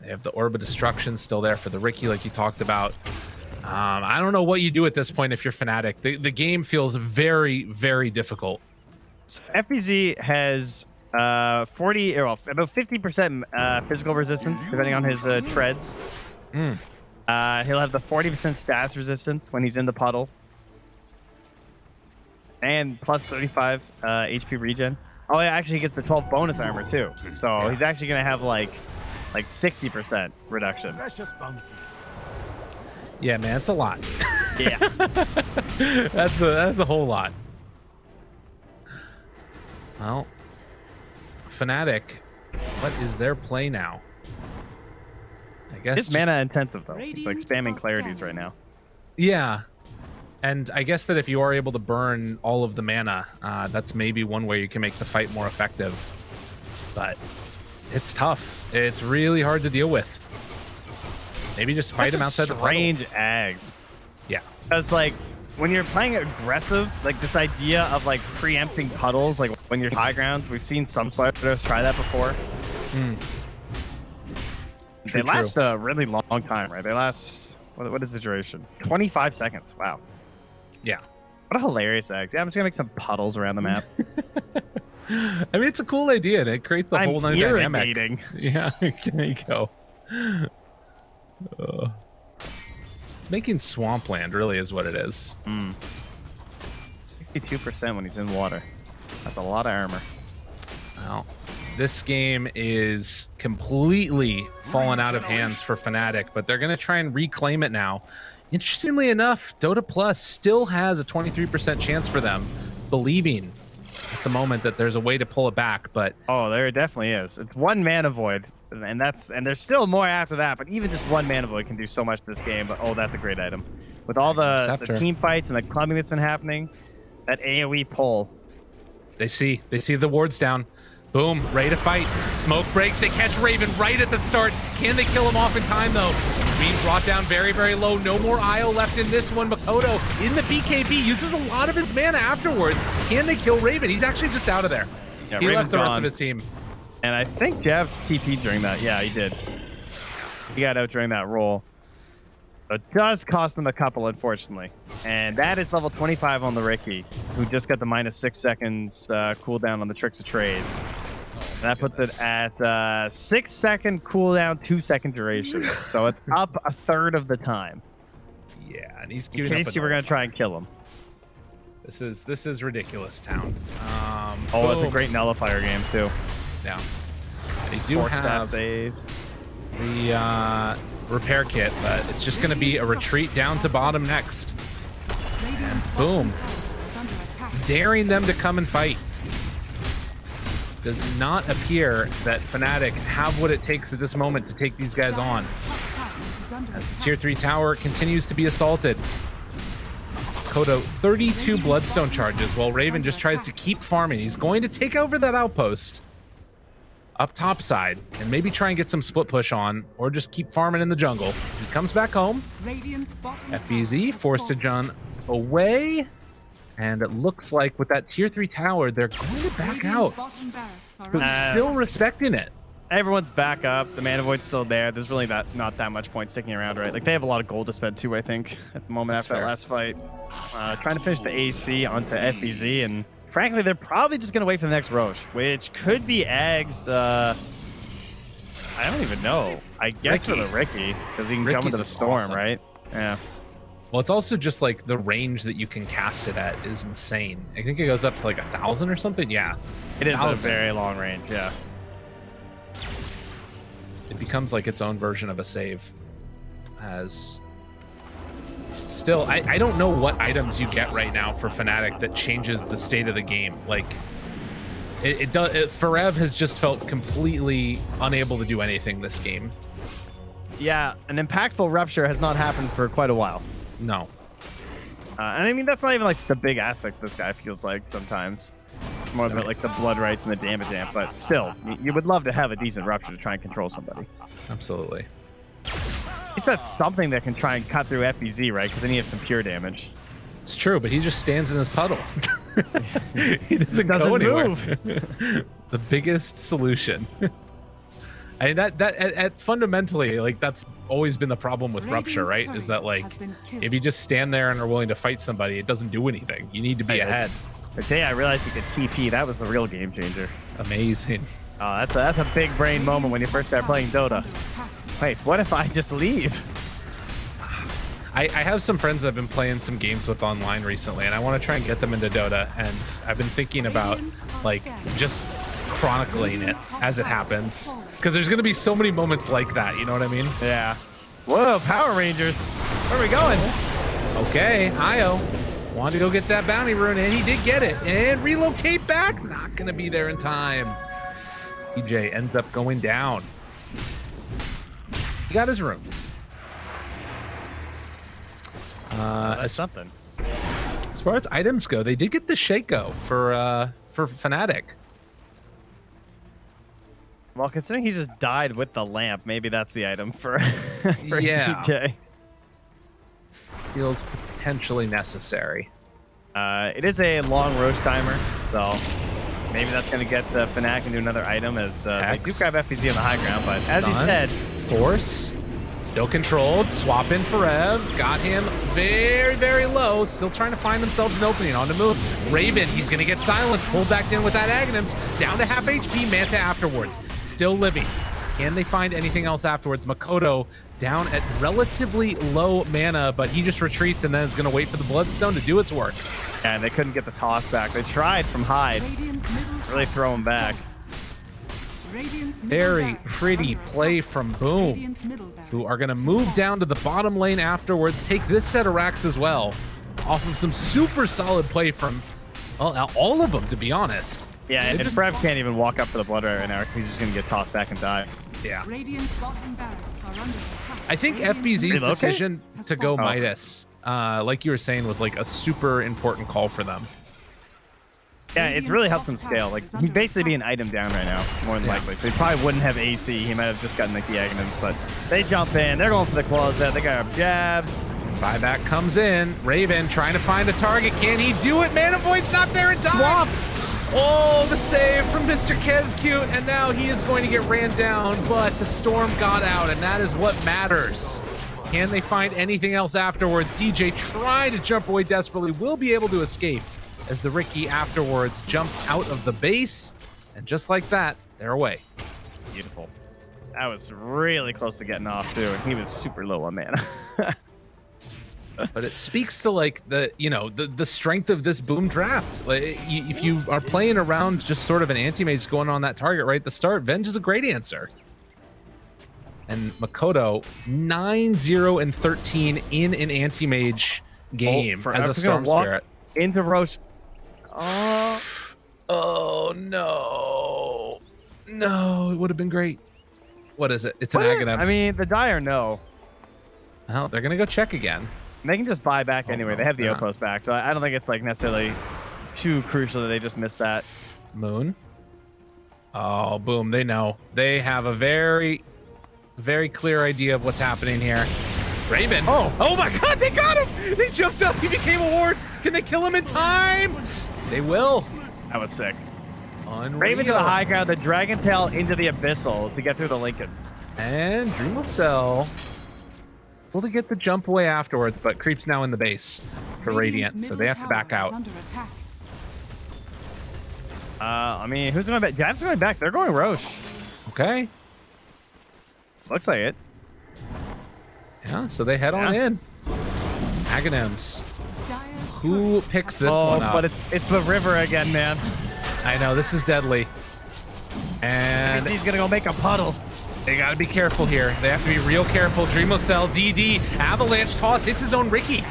They have the Orb of Destruction still there for the Ricky, like you talked about. I don't know what you do at this point if you're Fnatic. The game feels very, very difficult. So FBZ has 40 or well, about 50% physical resistance depending on his treads. He'll have the 40% stats resistance when he's in the puddle, and plus 35 HP regen. Oh yeah, actually he gets the 12 bonus armor too. So he's actually gonna have like 60% reduction. Yeah, man, it's a lot. Yeah. that's a whole lot. Well, Fnatic, what is their play now? I guess it's mana intensive though. It's like spamming clarities right now. Yeah. And I guess that if you are able to burn all of the mana, that's maybe one way you can make the fight more effective. But it's tough. It's really hard to deal with. Maybe just fight him outside the puddle. Strange Ags. Yeah. Because like when you're playing aggressive, like this idea of like preempting puddles, like when you're high grounds, we've seen some sliders try that before. They last a really long time, right? They last, what is the duration? 25 seconds. Wow. Yeah. What a hilarious act. Yeah, I'm just gonna make some puddles around the map. I mean, it's a cool idea to create the whole new dynamic. Yeah, there you go. It's making swampland, really, is what it is. 62% when he's in water. That's a lot of armor. Well, this game is completely fallen out of hands for Fnatic, but they're going to try and reclaim it now. Interestingly enough, Dota Plus still has a 23% chance for them, believing at the moment that there's a way to pull it back, but Oh, there definitely is. It's one mana void, and there's still more after that. But even just one mana void can do so much this game. But oh, that's a great item. With all the team fights and the clubbing that's been happening, that AOE pull. they see the wards down. Boom, ready to fight. Smoke breaks. They catch Raven right at the start. Can they kill him off in time, though? He's being brought down very, very low. No more IO left in this one. Makoto in the BKB uses a lot of his mana afterwards. Can they kill Raven? He's actually just out of there. Yeah, he Raven's left the rest gone. of his team. And I think Jab's TP during that. Yeah, he did. He got out during that roll. It does cost them a couple, unfortunately. And that is level 25 on the Ricky, who just got the -6 seconds cooldown on the Tricks of Trade. And that puts it at 6-second cooldown, 2-second duration. So it's up a third of the time. Yeah, and he's In queuing up. case you were going to try and kill him. This is ridiculous, Town. Oh, it's a great nullifier game, too. Yeah. They do Force staff have saves. the repair kit, but it's just going to be a retreat down to bottom next. Radiant's boom. bottom tower is under attack. Daring them to come and fight. Does not appear that Fnatic have what it takes at this moment to take these guys on. Dire's top tower is under As the attack. tier 3 tower continues to be assaulted. Kodo 32 bloodstone charges while Raven just tries to keep farming. He's going to take over that outpost up top side and maybe try and get some split push on, or just keep farming in the jungle. He comes back home. Radiant's bottom FBZ tower forced to has John away. And it looks like with that tier 3 tower, they're going to back Radiant's out. bottom barracks are But under still respecting it. Everyone's back up. The mana void's still there. There's really not that much point sticking around, right? Like, they have a lot of gold to spend, too, I think, at the moment. That's after fair. that last fight. Trying to finish the AC onto FBZ, and frankly, they're probably just going to wait for the next Roche, which could be Ag's, I don't even know. I guess for the Ricky, because he can jump into the Ricky's storm, awesome. right? Yeah. Well, it's also just like the range that you can cast it at is insane. I think it goes up to like 1,000 or something. Yeah, It is a 1,000. very long range, yeah. It becomes like its own version of a save. As still, I don't know what items you get right now for Fnatic that changes the state of the game. Like it does. Forev has just felt completely unable to do anything this game. Yeah, an impactful rupture has not happened for quite a while. No. And I mean, that's not even like the big aspect this guy feels like sometimes. It's more about like the blood rights and the damage amp, but still, you would love to have a decent rupture to try and control somebody. Absolutely. At least that's something that can try and cut through FBZ, right? Because then you have some pure damage. It's true, but he just stands in his puddle. He doesn't go Doesn't anywhere. move. The biggest solution. I mean, that fundamentally, like, that's always been the problem with Rupture, right? Is that, like, if you just stand there and are willing to fight somebody, it doesn't do anything. You need to be ahead. The day I realized you could TP, that was the real game changer. Amazing. Oh, that's a big brain moment when you first start playing Dota. Wait, what if I just leave? I have some friends I've been playing some games with online recently, and I want to try and get them into Dota, and I've been thinking about, like, just chronicling it as it happens. Because there's going to be so many moments like that, you know what I mean? Yeah. Whoa, Power Rangers. Where are we going? Okay, Io wanted to go get that bounty rune, and he did get it. And relocate back. Not going to be there in time. EJ ends up going down. He got his rune. That's something. As far as items go, they did get the Shaco for Fnatic. Well, considering he just died with the lamp, maybe that's the item for, for Yeah. DJ. Feels potentially necessary. It is a long roast timer, so maybe that's going to get Fnatic into another item as they do grab FPZ on the high ground, but as he Stun. said, Force. Still controlled. Swap in for Ev. Got him very, very low. Still trying to find themselves an opening. On the move. Raven, he's going to get silenced. Pulled back in with that Aghanims. Down to half HP. Manta afterwards. Still living. Can they find anything else afterwards? Makoto down at relatively low mana, but he just retreats and then is going to wait for the Bloodstone to do its work. and they couldn't get the toss back. They tried from hide, really throw him back. Very pretty play from Boom, who are going to move down to the bottom lane afterwards, take this set of racks as well, off of some super solid play from Well, now all of them, to be honest. Yeah, and Frev can't even walk up for the blood right now. He's just gonna get tossed back and die. Yeah. Radiant's bottom barracks are under attack. I think Radiant's FBZ's Relocates? decision to go fallen. Midas, like you were saying, was like a super important call for them. Yeah, it's really helped him scale. Like, he'd basically be an item down right now, more than likely. So he probably wouldn't have AC. He might have just gotten like the Aghanims, but they jump in. They're going for the closeout. They got jabs. Buyback comes in. Raven trying to find a target. Can he do it? Mana Void's not there in time. Swap. Oh, the save from Mr. Kezcute, and now he is going to get ran down, but the storm got out, and that is what matters. Can they find anything else afterwards? DJ trying to jump away desperately, will be able to escape as the Riki afterwards jumps out of the base, and just like that, they're away. Beautiful. That was really close to getting off too, and he was super low on mana. But it speaks to like the strength of this boom draft. Like, if you are playing around just sort of an anti-mage going on that target right at the start, Venge is a great answer. And Makoto 9-0 and 13 in an anti-mage game as a Storm Spirit. Into Roche. Oh no. No, it would have been great. What is it? It's an Aghanims. I mean, the Dire no. Oh, they're gonna go check again. They can just buy back anyway. no, They have the they're outpost back, so I don't think it's like necessarily too crucial that they just missed that. Moon. Oh, boom. They know. They have a very, very clear idea of what's happening here. Raven. Oh my God, they got him. They jumped up. He became a ward. Can they kill him in time? They will. That was sick. Unreal. Raven to the high ground, the Dragon Tail into the Abyssal to get through the Lincolns. And Dreamcell will to get the jump away afterwards, but creeps now in the base for Radiant, so they have to back out. I mean, who's going back? Jab's going back. They're going Roche. Okay. Looks like it. Yeah, so they head on in. Aghanims. Who picks this Oh, one up? but it's the river again, man. I know, this is deadly. And he's gonna go make a puddle. they gotta be careful here. They have to be real careful. Dreamocell, DD, Avalanche toss, hits his own Riki.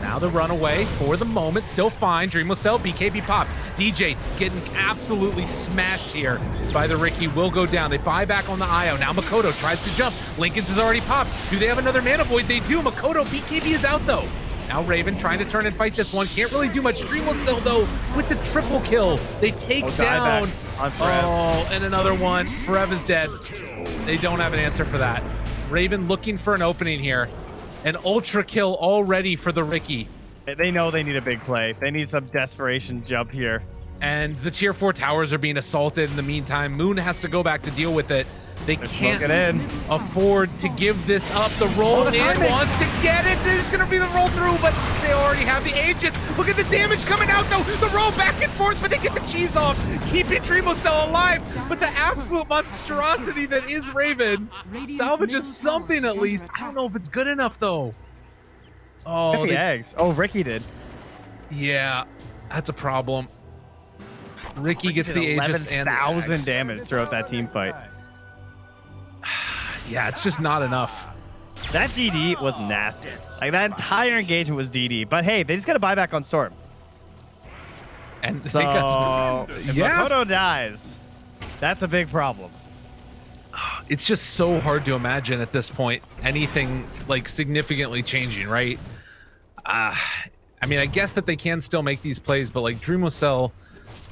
Now the runaway for the moment, still fine. Dreamocell, BKB popped. DJ getting absolutely smashed here by the Riki, will go down. They buy back on the IO. Now Makoto tries to jump. Lincoln's has already popped. Do they have another Mana Void? They do. Makoto, BKB is out though. Now Raven trying to turn and fight this one. Can't really do much. Dreamocell though with the triple kill. They take down. On Frev. Oh, and another one. Frev is dead. They don't have an answer for that. Raven looking for an opening here. An ultra kill already for the Riki. They know they need a big play. They need some desperation jump here. And the tier 4 towers are being assaulted in the meantime. Moon has to go back to deal with it. They can't afford to give this up. The roll in wants to get it. There's going to be the roll through, but they already have the Aegis. Look at the damage coming out, though. The roll back and forth, but they get the cheese off, keeping Dreamocell alive. But the absolute monstrosity that is Raven salvages something at least. I don't know if it's good enough, though. Oh, the eggs. Oh, Riki did. Yeah, that's a problem. Riki gets the Aegis and the 11,000 eggs. damage throughout that team fight. Yeah, it's just not enough. That DD was nasty. Like, that entire engagement was DD. But hey, they just got to buy back on Storm. And So, if Makoto dies, that's a big problem. it's just so hard to imagine at this point anything like significantly changing, right? I mean, I guess that they can still make these plays, but like Dreamocell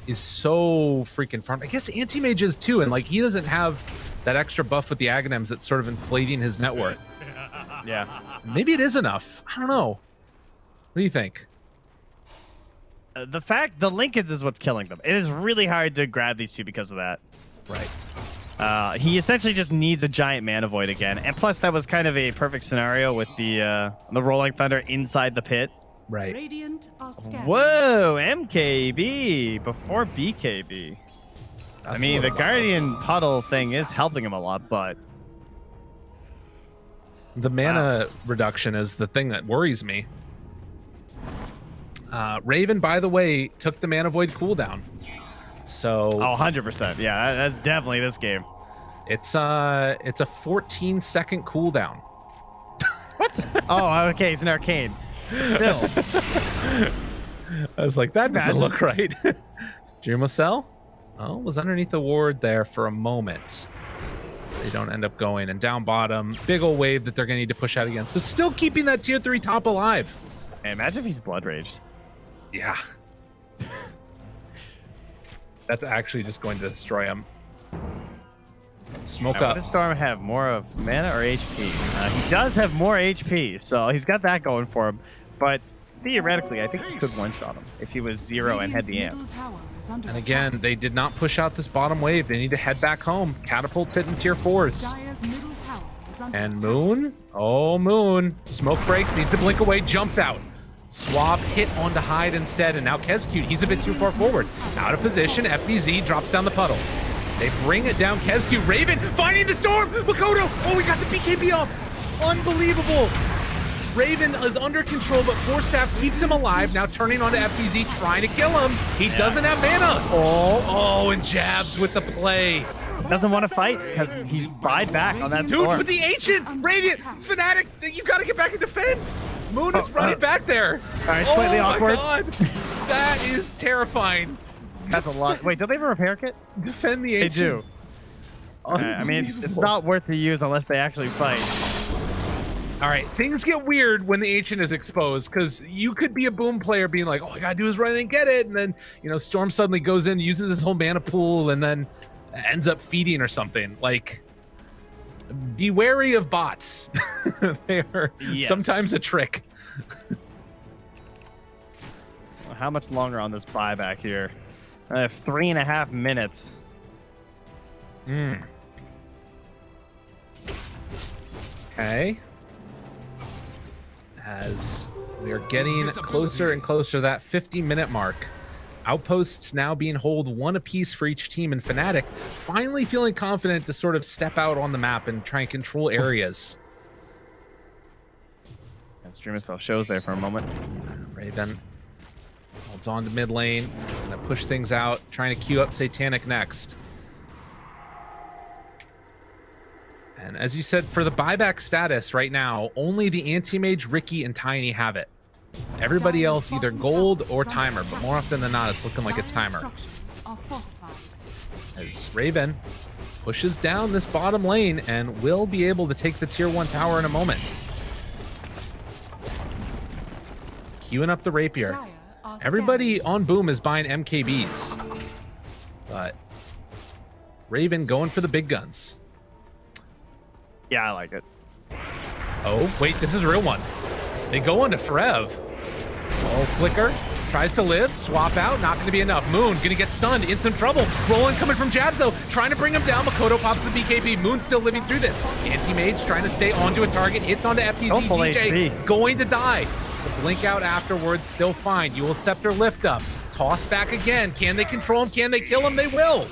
is so freaking farmed. I guess Anti-Mage is too, and like he doesn't have that extra buff with the Aghanims that's sort of inflating his net worth. Yeah. Maybe it is enough. I don't know. What do you think? The Lincolns is what's killing them. It is really hard to grab these two because of that. Right. He essentially just needs a giant Mana Void again. And plus, that was kind of a perfect scenario with the Rolling Thunder inside the pit. Right. Radiant are scared. Whoa, MKB before BKB. I mean, the Guardian Puddle thing is helping him a lot, but... The mana reduction is the thing that worries me. Raven, by the way, took the Mana Void cooldown. So... Oh, 100%. Yeah, that's definitely this game. It's a 14-second cooldown. What? Oh, okay, it's an arcane. Still. I was like, that doesn't look right. Dreamocell, was underneath the ward there for a moment. They don't end up going, and down bottom, big ol' wave that they're gonna need to push out again. So still keeping that tier 3 top alive. Hey, imagine if he's blood raged. Yeah. That's actually just going to destroy him. Smoke up. Does Storm have more of mana or HP? He does have more HP, so he's got that going for him. But theoretically, I think he could one-shot him if he was 0 and had the amp. And again, they did not push out this bottom wave. They need to head back home. Catapult's hitting tier 4s. And Moon? Oh, Moon. Smoke breaks, needs to blink away, jumps out. Swap hit onto Hyde instead, and now Kezcute, he's a bit too far forward. Out of position, FBZ drops down the puddle. They bring it down, Kezcute, Raven finding the storm! Makoto! Oh, we got the BKB off! Unbelievable! Raven is under control, but Force Staff keeps him alive, now turning onto FBZ, trying to kill him. He doesn't have mana! Oh, and Jabs with the play. Doesn't want to fight because he's buyed back on that Dude, storm. with the Ancient! Radiant! Fnatic! You gotta get back and defend! Moon is running back there. All right, slightly awkward. My God. That is terrifying. That's a lot. Wait, don't they have a repair kit? Defend the They Ancient. do. I mean, it's not worth the use unless they actually fight. All right, things get weird when the Ancient is exposed, because you could be a Boom player being like, all I gotta do is run in and get it, and then, Storm suddenly goes in, uses his whole mana pool, and then ends up feeding or something. Like, be wary of bots. They are sometimes a trick. How much longer on this buyback here? I have 3.5 minutes. Okay. As we are getting closer and closer to that 50-minute mark. Outposts now being held 1 apiece for each team, and Fnatic finally feeling confident to sort of step out on the map and try and control areas. Dreamocell shows there for a moment. Raven holds on to mid lane, gonna push things out, trying to queue up Satanic next. And as you said, for the buyback status right now, only the Anti-Mage, Riki, and Tiny have it. Everybody else either gold or timer, but more often than not, it's looking like it's timer. As Raven pushes down this bottom lane and will be able to take the tier 1 tower in a moment. Queuing up the rapier. Everybody on Boom is buying MKBs, but Raven going for the big guns. Yeah, I like it. Oh, wait, this is a real one. They go into Forev. Oh, Flicker tries to live, swap out, not going to be enough. Moon going to get stunned, in some trouble. Roland coming from Jabs though, trying to bring him down. Makoto pops the BKB. Moon still living through this. Anti-Mage trying to stay onto a target, hits onto FTZ. DJ HP. going to die. The blink out afterwards, still fine. Ewell Scepter lift up. Toss back again. Can they control him? Can they kill him? They will.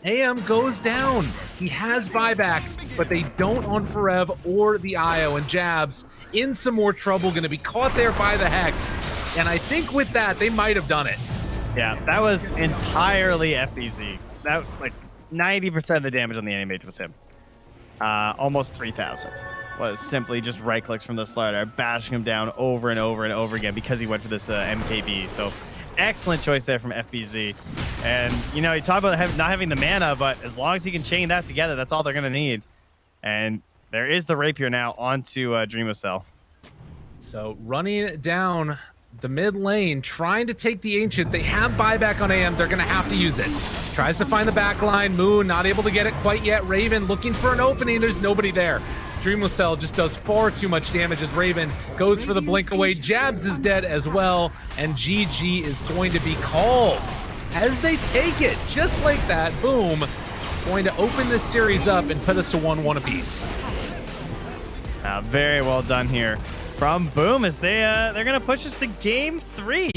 AM goes down. He has buyback, but they don't on Forev or the IO, and Jabs in some more trouble, going to be caught there by the Hex. And I think with that, they might have done it. Yeah, that was entirely FBZ. That, like, 90% of the damage on the Anti-Mage was him. Almost 3,000. Was simply just right clicks from the slider, bashing him down over and over and over again because he went for this MKB. So excellent choice there from FBZ. And, you talk about not having the mana, but as long as he can chain that together, that's all they're going to need. And there is the rapier now onto Dreamocell. So running down the mid lane, trying to take the Ancient. They have buyback on AM. They're going to have to use it. Tries to find the back line. Moon not able to get it quite yet. Raven looking for an opening. There's nobody there. Dreamocell just does far too much damage as Raven goes for the blink away. Jabs is dead as well, and GG is going to be called. As they take it, just like that, Boom, going to open this series up and put us to 1-1 apiece. Very well done here from Boom as they're going to push us to game 3.